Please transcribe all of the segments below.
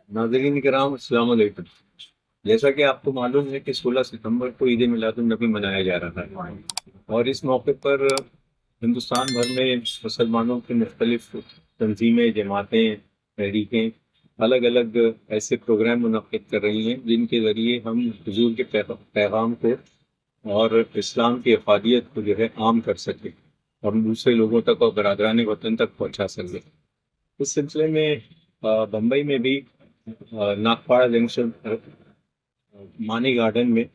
नाज़रीन किराम अस्सलाम वालेकुम। जैसा कि आपको मालूम है कि 16 सितंबर को ईद मिलादुन नबी मनाया जा रहा है और इस मौके पर हिंदुस्तान भर में मुसलमानों की मुख्तलिफ तंजीमें, जमातें, तहरीकें अलग अलग ऐसे प्रोग्राम मुनक्किद कर रही हैं जिनके ज़रिए हम हुजूर के पैगाम को और इस्लाम की अफादियत को जो है आम कर सकें और दूसरे लोगों तक और बरदरान वतन तक पहुँचा सकें। इस सिलसिले में बम्बई में भी नागपाड़ा जंक्शन मानी गार्डन में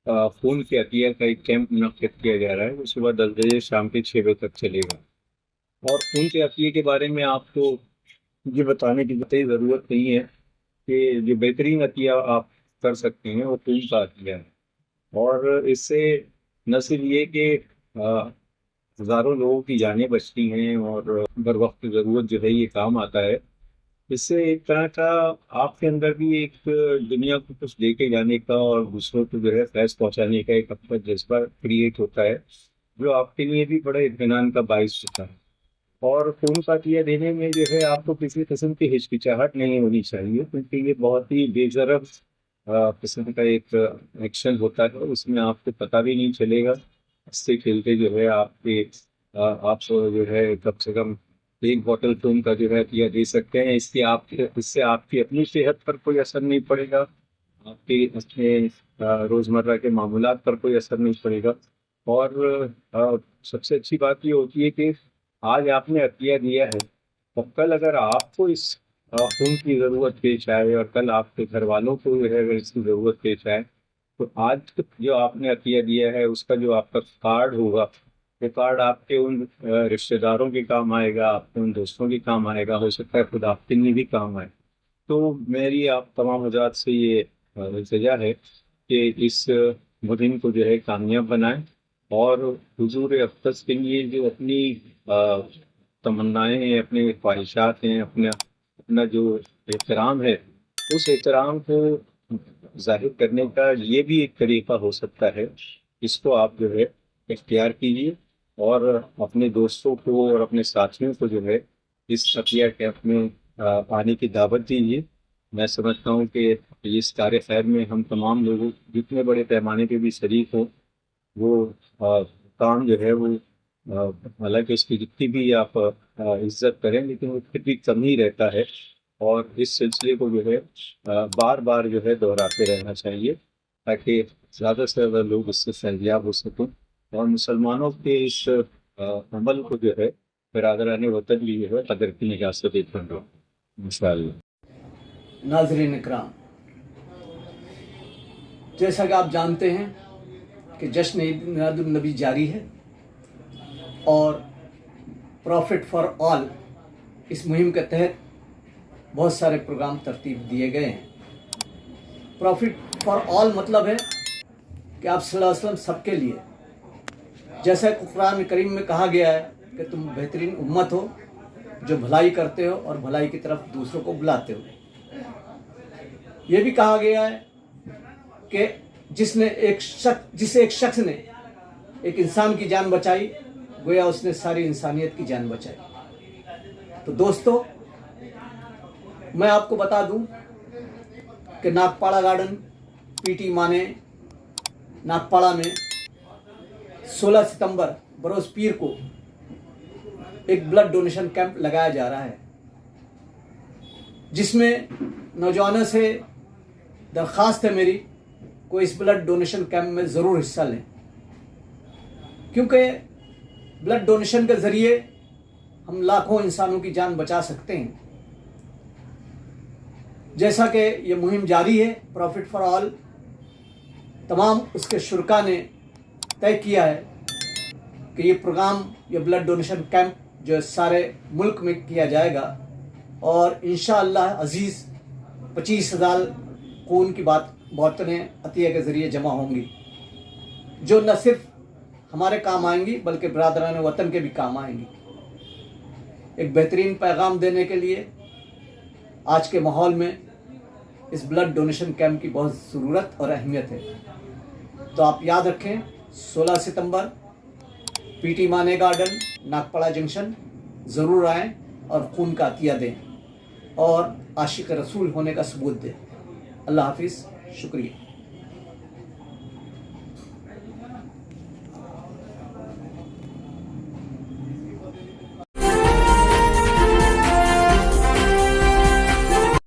खून के अतिया का एक कैंप मुनक्किद किया जा रहा है। वो सुबह 10 बजे शाम के 6 बजे तक चलेगा। और खून के अतिये के बारे में आपको ये बताने की कोई ज़रूरत नहीं है कि जो बेहतरीन अतिया आप कर सकते हैं वो खून का अतिया है। और इससे न सिर्फ ये कि हज़ारों लोगों की जानें बचती हैं और बर वक्त ज़रूरत जो है ये काम आता है, इससे एक तरह का आपके अंदर भी एक दुनिया को कुछ लेके जाने का और दूसरों को जो है फैज़ पहुंचाने का एक अपना जज्बा क्रिएट होता है, जो आपके लिए भी बड़ा इत्मीनान का बाइस होता है। और खून का अतिया देने में जो है आपको किसी किस्म की हिचकिचाहट नहीं होनी चाहिए, क्योंकि ये बहुत ही बेशरफ किस्म का एक एक्शन होता है। उसमें आपको पता भी नहीं चलेगा, हंसते खेलते जो है आप जो है कम से कम एक बॉटल खून का जो है दिया दे सकते हैं। इससे आपकी अपनी सेहत पर कोई असर नहीं पड़ेगा, आपके अपने रोज़मर्रा के मामूलात पर कोई असर नहीं पड़ेगा। और सबसे अच्छी बात ये होती है कि आज आपने अतिया दिया है, तो कल अगर आपको इस खून की ज़रूरत पेश आए और कल आपके घर वालों को जो है अगर इसकी ज़रूरत पेश आए, तो आज जो आपने अतिया दिया है उसका जो आपका कार्ड होगा, वो कार्ड आपके उन रिश्तेदारों के काम आएगा, आपके उन दोस्तों के काम आएगा, हो सकता है खुद आपके लिए भी काम आए। तो मेरी आप तमाम हज़रात से ये इल्तिजा है कि इस मुहिम को जो है कामयाब बनाएं और हुजूर अक़दस के लिए जो अपनी तमन्नाएं हैं, अपने ख्वाहिशात हैं, अपना जो एहतराम है, उस एहतराम को ज़ाहिर करने का ये भी एक तरीक़ा हो सकता है। इसको आप जो है इख्तियार कीजिए और अपने दोस्तों को और अपने साथियों को जो है इस अतिया कैंप में आने की दावत दीजिए। मैं समझता हूँ कि इस कार्य खैर में हम तमाम लोगों जितने बड़े पैमाने पे भी शरीक हों, वो काम जो है वो हालांकि उसकी जितनी भी आप इज्जत करें, लेकिन वो फिर भी कम ही रहता है। और इस सिलसिले को जो है बार बार जो है दोहराते रहना चाहिए, ताकि ज़्यादा से ज़्यादा लोग इससे फैज़याब हो सकें और मुसलमानों के इस अमल को जो है बिरादरान वतन भी जो है कदर की निगाह से देखेंगे इंशाअल्लाह। नाज़रीन इकराम, जैसा कि आप जानते हैं कि जश्न ईद मिलादुन नबी जारी है और प्रॉफिट फॉर ऑल इस मुहिम के तहत बहुत सारे प्रोग्राम तरतीब दिए गए हैं। प्रॉफिट फॉर ऑल मतलब है कि आप सल्लल्लाहु अलैहि वसल्लम सबके लिए, जैसा कि कुरान करीम में कहा गया है कि तुम बेहतरीन उम्मत हो जो भलाई करते हो और भलाई की तरफ दूसरों को बुलाते हो। ये भी कहा गया है कि जिस एक शख्स ने एक इंसान की जान बचाई, गोया उसने सारी इंसानियत की जान बचाई। तो दोस्तों, मैं आपको बता दूं कि नागपाड़ा गार्डन पीटी माने नागपाड़ा में 16 सितंबर बरोज़ पीर को एक ब्लड डोनेशन कैंप लगाया जा रहा है, जिसमें नौजवानों से दरख्वास्त है मेरी को इस ब्लड डोनेशन कैंप में ज़रूर हिस्सा लें, क्योंकि ब्लड डोनेशन के ज़रिए हम लाखों इंसानों की जान बचा सकते हैं। जैसा कि ये मुहिम जारी है प्रॉफिट फॉर ऑल, तमाम उसके शुरका ने तय किया है कि ये प्रोग्राम, ये ब्लड डोनेशन कैंप जो सारे मुल्क में किया जाएगा और इंशाअल्लाह अज़ीज़ 25,000 खून की बोतलें अतिया के ज़रिए जमा होंगी, जो न सिर्फ हमारे काम आएंगी बल्कि बरादरान वतन के भी काम आएंगी। एक बेहतरीन पैगाम देने के लिए आज के माहौल में इस ब्लड डोनेशन कैंप की बहुत ज़रूरत और अहमियत है। तो आप याद रखें, 16 सितंबर पीटी माने गार्डन नागपाड़ा जंक्शन ज़रूर आएँ और खून का अतिया दें। اور عاشق رسول ہونے کا ثبوت دے. اللہ حافظ. شکریہ.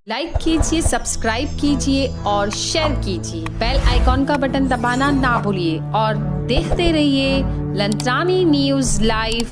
لائک کیجیے، سبسکرائب کیجیے اور شیئر کیجیے. بیل آئیکن کا بٹن دبانا نہ بھولیے اور دیکھتے رہیے لنترانی نیوز لائیو.